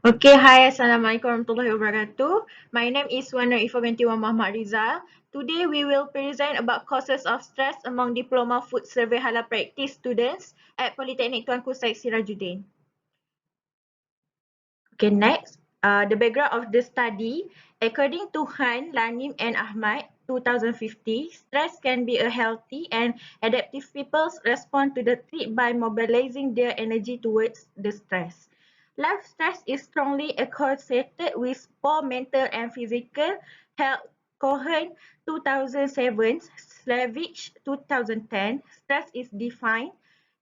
Okay, hi, Assalamualaikum warahmatullahi wabarakatuh. My name is Wana Ifa binti Wan Muhammad Rizal. Today we will present about causes of stress among Diploma Food Survey Halal Practice students at Polytechnic Tuanku Syed Sirajuddin. Okay, next, the background of the study. According to Han, Lanim and Ahmad, 2050, stress can be a healthy and adaptive people's respond to the threat by mobilizing their energy towards the stress. Life stress is strongly associated with poor mental and physical health. Cohen 2007, Slavich 2010, stress is defined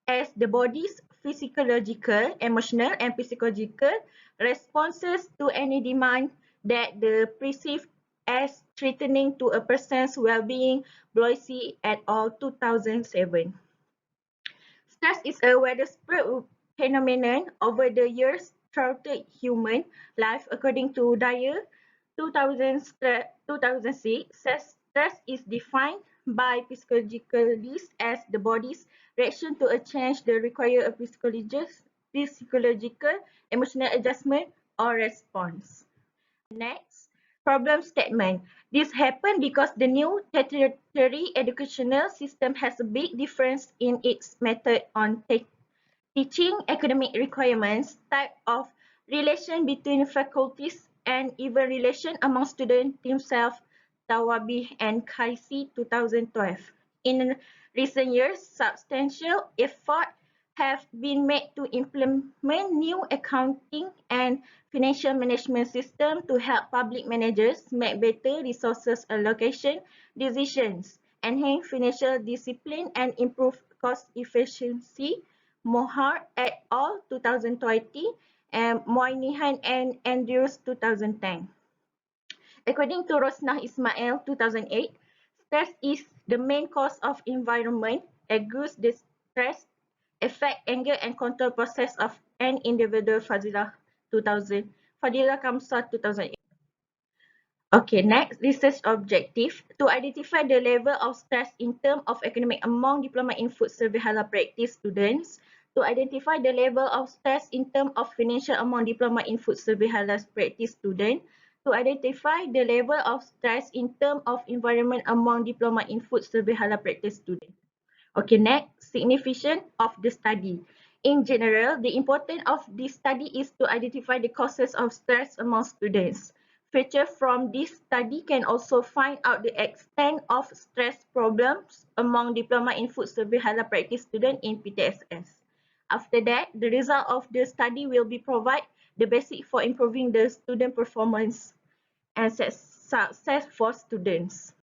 as the body's physiological, emotional, and psychological responses to any demand that the perceived as threatening to a person's well-being, Bloise et al. 2007. Stress is a widespread phenomenon over the years throughout human life, according to Dyer 2006. Stress is defined by psychologists as the body's reaction to a change that requires a physiological, emotional adjustment or response. Next, problem statement. This happened because the new tertiary educational system has a big difference in its method on teaching, academic requirements, type of relation between faculties, and even relation among students themselves, Tawabi and Kaisi 2012. In recent years, substantial effort have been made to implement new accounting and financial management system to help public managers make better resources allocation decisions, enhance financial discipline, and improve cost efficiency. Mohar et al. 2020 and Moynihan and Andrews 2010. According to Rosnah Ismail 2008, stress is the main cause of environment, agrees the stress, affect anger and control process of an individual. Fadilah 2000, Fadilah Kamsar 2008. Okay, next, research objective. To identify the level of stress in terms of academic among diploma in food survey halal practice students. To identify the level of stress in terms of financial among diploma in food survey halal practice students. To identify the level of stress in terms of environment among diploma in food survey halal practice students. Okay, next, significance of the study. In general, the importance of this study is to identify the causes of stress among students. Feature from this study can also find out the extent of stress problems among diploma in food survey halal practice students in PTSS. After that, the result of the study will be provide the basic for improving the student performance and success for students.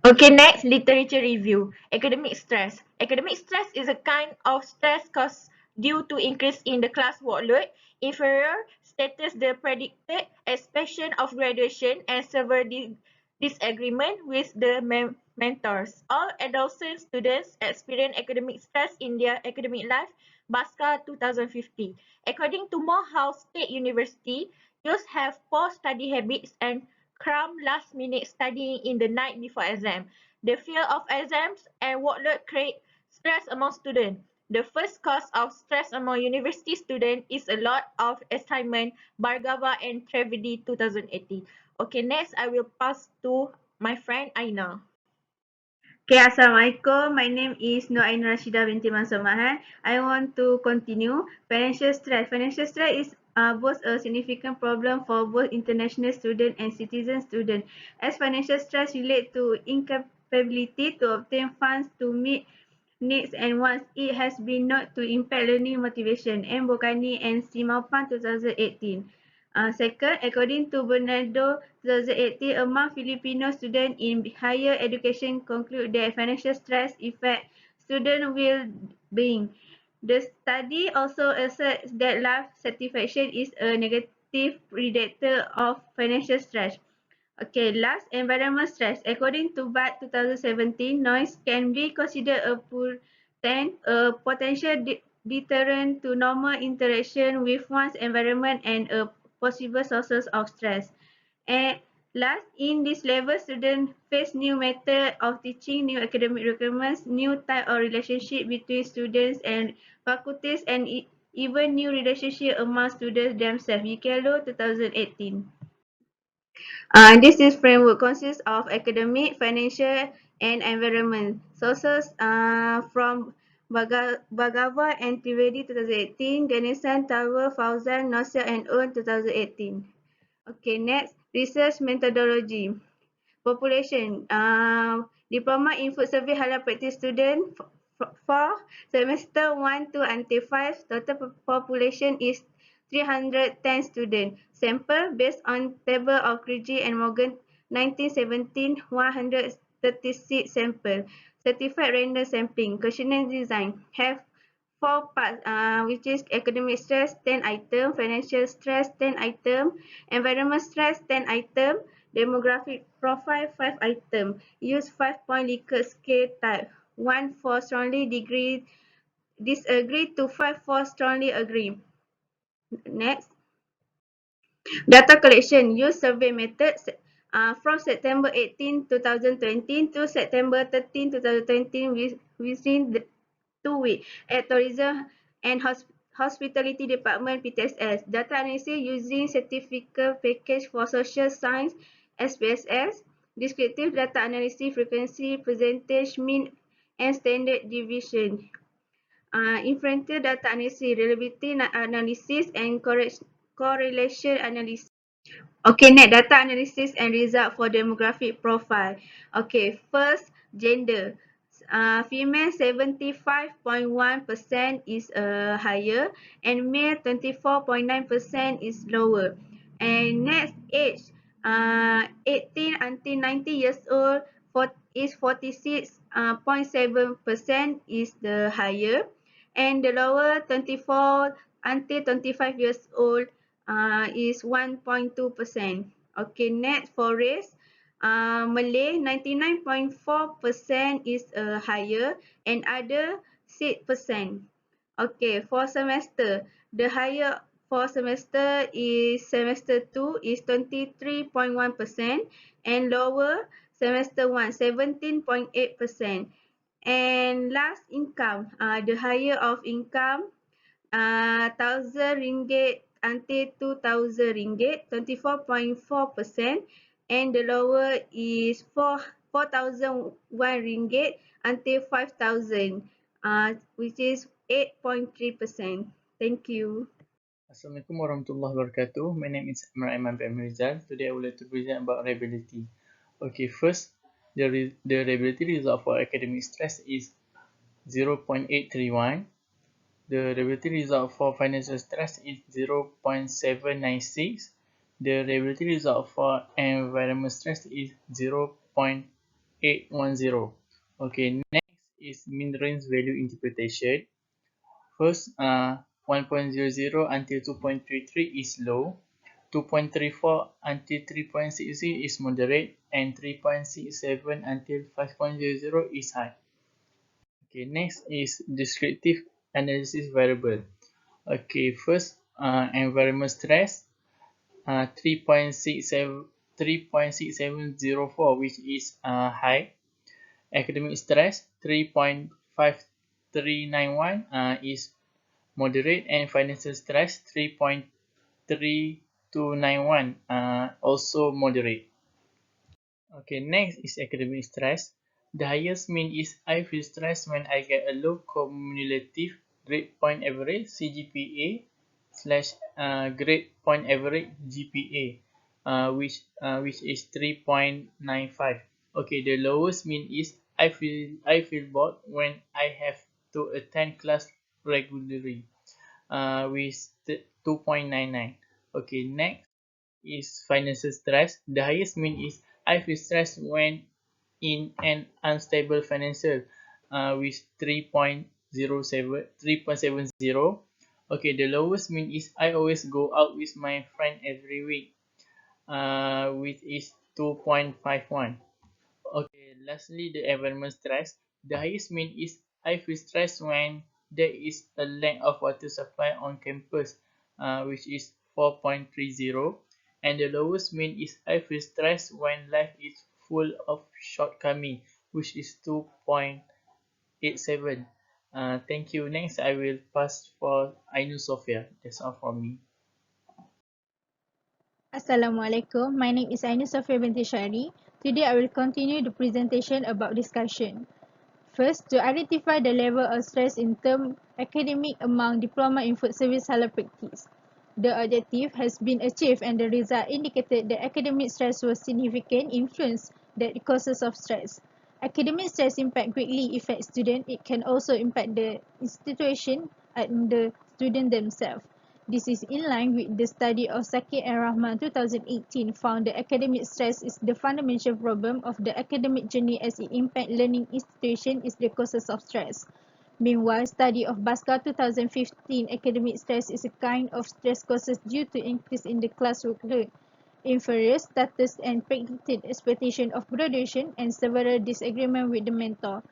Okay, next, literature review. Academic stress. Academic stress is a kind of stress caused due to increase in the class workload, inferior status, the predicted expansion of graduation, and severe disagreement with the mentors. All adolescent students experience academic stress in their academic life, BASCA 2050. According to Morehouse State University, youth have poor study habits and cram last-minute studying in the night before exam. The fear of exams and workload create stress among students. The first cause of stress among university students is a lot of assignment, Bhargava and Trivedi 2018. Okay, next I will pass to my friend Aina. Okay, Assalamualaikum. My name is Nur Ain Rashida binti Mansur Mahan. I want to continue. Financial stress. Financial stress is both a significant problem for both international student and citizen student. As financial stress relate to incapability to obtain funds to meet needs and wants, it has been known to impact learning motivation. M. Bokani and Simapan 2018. Second, according to Bernardo 2018, among Filipino students in higher education conclude that financial stress affect student well-being. The study also asserts that life satisfaction is a negative predictor of financial stress. Okay, last, environment stress. According to BAT 2017, noise can be considered a potential deterrent to normal interaction with one's environment and a possible sources of stress. And last, in this level, students face new method of teaching, new academic requirements, new type of relationship between students and faculties, and even new relationship among students themselves. UKLO 2018. This is framework consists of academic, financial, and environment. Sources from Bhagava and Trivedi 2018, Ganesan, Tower, Fauzan, Nosya, and Un 2018. Okay, next, research methodology. Population. Diploma in Food Service Halal Practice student for semester 1 to until 5. Total population is 310 students. Sample based on table of Craigie and Morgan 1917 136 sample. Certified random sampling. Questionnaire design have four parts, which is academic stress 10 item, financial stress 10 item, environment stress 10 item, demographic profile 5 item. Use 5-point Likert scale type. 1 for strongly disagree to 5 for strongly agree. Next. Data collection. Use survey methods from September 18, 2020 to September 13, 2020 within the 2 weeks at Tourism and Hospitality Department PTSS. Data analysis using certificate package for social science SPSS. Descriptive data analysis frequency, percentage, mean and standard deviation. Inferential data analysis, reliability analysis and correlation analysis. Okay, next data analysis and result for demographic profile. Okay, first gender. Female 75.1% is higher and male 24.9% is lower. And next age, 18 until 90 years old is 46.7% is the higher, and the lower 24 until 25 years old is 1.2%. Okay, next for race, Malay 99.4% is higher and other 6%. Okay, for semester, the higher for semester is semester 2 is 23.1% and lower semester 1 17.8%. And last income, the higher of income RM1,000 until RM2,000, 24.4%, and the lower is RM4,001 until 5,000, which is 8.3%. Thank you. Assalamualaikum warahmatullahi wabarakatuh. My name is Amar Aiman Bin Rizal. Today I would like to present about reliability. Okay, first, the reliability result for academic stress is 0.831. The reliability result for financial stress is 0.796. The reliability result for environment stress is 0.810. Okay, next is mean range value interpretation. First, 1.00 until 2.33 is low, 2.34 until 3.60 is moderate, and 3.67 until 5.00 is high. Okay, next is descriptive analysis variable. Okay, first, environment stress, 3.6704, which is high. Academic stress, 3.5391 is moderate, and financial stress 3.3291 also moderate. Okay, next is academic stress. The highest mean is I feel stressed when I get a low cumulative grade point average CGPA slash grade point average GPA, which is 3.95. Okay, the lowest mean is I feel bored when I have to attend class regularly, with 2.99. Okay, next is financial stress. The highest mean is I feel stressed when in an unstable financial, with 3.70. Okay, the lowest mean is I always go out with my friend every week, which is 2.51. Okay, lastly, the environment stress. The highest mean is I feel stressed when there is a lack of water supply on campus, which is 4.30. And the lowest mean is I feel stressed when life is full of shortcoming, which is 2.87. Thank you. Next, I will pass for Ainu Sophia. That's all from me. Assalamualaikum. My name is Aina Sofia binti Syari. Today I will continue the presentation about discussion. First, to identify the level of stress in term academic among diploma in food service halal practice. The objective has been achieved and the result indicated that academic stress was significant influence that causes of stress. Academic stress impact greatly affect student. It can also impact the institution and the student themselves. This is in line with the study of Sakir and Rahman 2018 found that academic stress is the fundamental problem of the academic journey as it impact learning institution is the causes of stress. Meanwhile, study of Baskar 2015 academic stress is a kind of stress causes due to increase in the class workload, inferior status and predicted expectation of graduation and several disagreement with the mentor.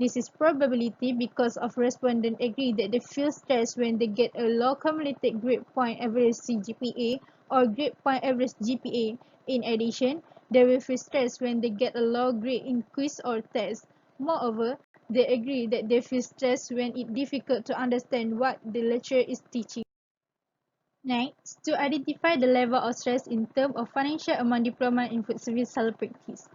This is probability because of respondents agree that they feel stressed when they get a low cumulative grade point average CGPA or grade point average GPA. In addition, they will feel stressed when they get a low grade in quiz or test. Moreover, they agree that they feel stressed when it's difficult to understand what the lecturer is teaching. Next, to identify the level of stress in terms of financial among diploma in food service halal practice.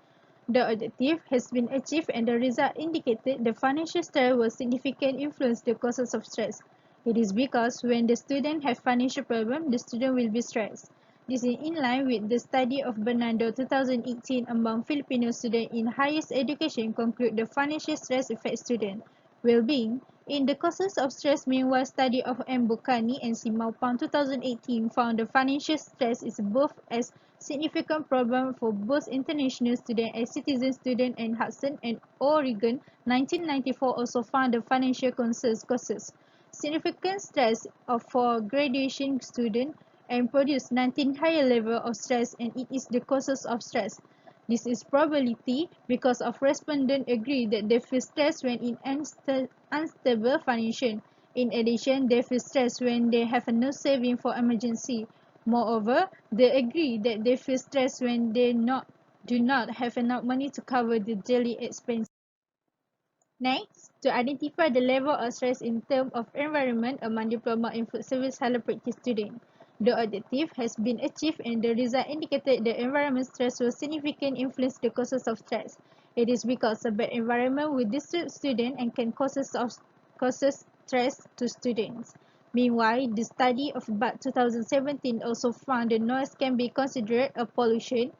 The objective has been achieved and the result indicated the financial stress will significantly influence the causes of stress. It is because when the student have financial problem, the student will be stressed. This is in line with the study of Bernardo 2018 among Filipino students in highest education conclude the financial stress affects student well-being. In the causes of stress, meanwhile, study of M. Bukhani and C. Maupang 2018 found the financial stress is both as significant problem for both international student and citizen student, and Hudson and Oregon 1994 also found the financial concerns causes significant stress for graduation student and produce 19 higher level of stress, and it is the causes of stress. This is probability because of respondents agree that they feel stressed when in unstable financial. In addition, they feel stressed when they have no saving for emergency. Moreover, they agree that they feel stressed when they do not have enough money to cover the daily expenses. Next, to identify the level of stress in terms of environment among diploma in food service halal practice students. The objective has been achieved and the result indicated the environment stress will significantly influence the causes of stress. It is because a bad environment will disturb students and can causes stress to students. Meanwhile, the study of BAT 2017 also found that noise can be considered a pollution,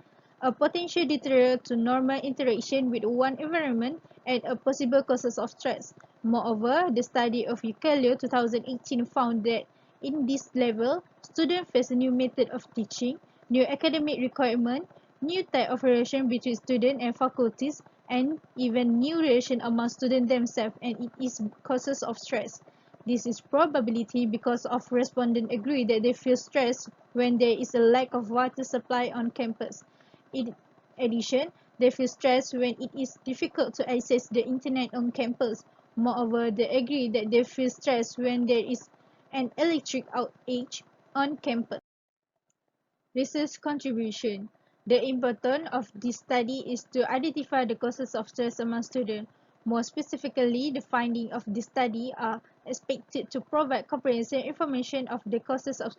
a potential deterrent to normal interaction with one environment, and a possible causes of stress. Moreover, the study of Ukaleo 2018 found that in this level, students face a new method of teaching, new academic requirement, new type of relation between students and faculties, and even new relation among students themselves, and it is causes of stress. This is probability because of respondents agree that they feel stressed when there is a lack of water supply on campus. In addition, they feel stressed when it is difficult to access the internet on campus. Moreover, they agree that they feel stressed when there is an electric outage on campus. Research contribution. The importance of this study is to identify the causes of stress among students. More specifically, the findings of this study are expected to provide comprehensive information of the causes of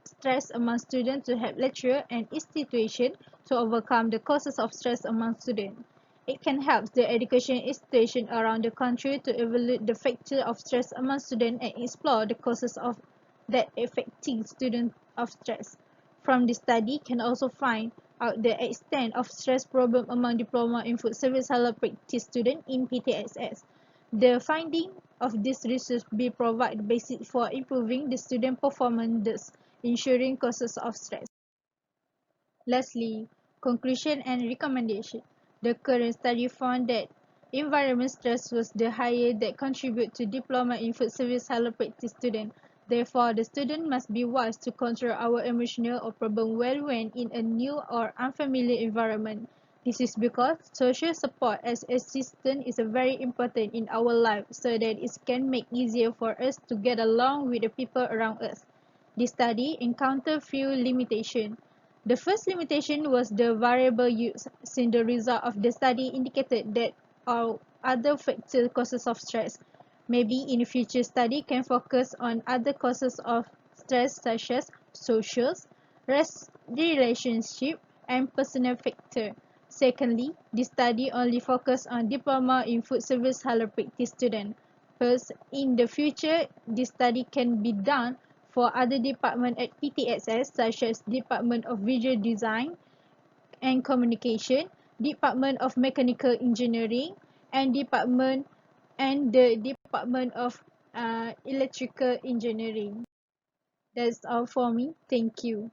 stress among students to help lecturer and institution to overcome the causes of stress among students. It can help the education institution around the country to evaluate the factor of stress among students and explore the causes of that affecting students of stress. From this study can also find out the extent of stress problem among diploma in food service halal practice students in PTSS. The finding of this research will provide basis for improving the student performance, thus ensuring causes of stress. Lastly, conclusion and recommendation. The current study found that environment stress was the higher that contribute to diploma in food service halal practice student. Therefore, the student must be wise to control our emotional or problem well when in a new or unfamiliar environment. This is because social support as assistance is very important in our life so that it can make easier for us to get along with the people around us. This study encountered few limitations. The first limitation was the variable use, since the result of the study indicated that other factor causes of stress. Maybe in the future study can focus on other causes of stress such as social, relationship, and personal factor. Secondly, this study only focus on diploma in food service halal practice student. First, in the future, this study can be done for other department at PTSS such as Department of Visual Design and Communication, Department of Mechanical Engineering, and the Department of Electrical Engineering. That's all for me. Thank you.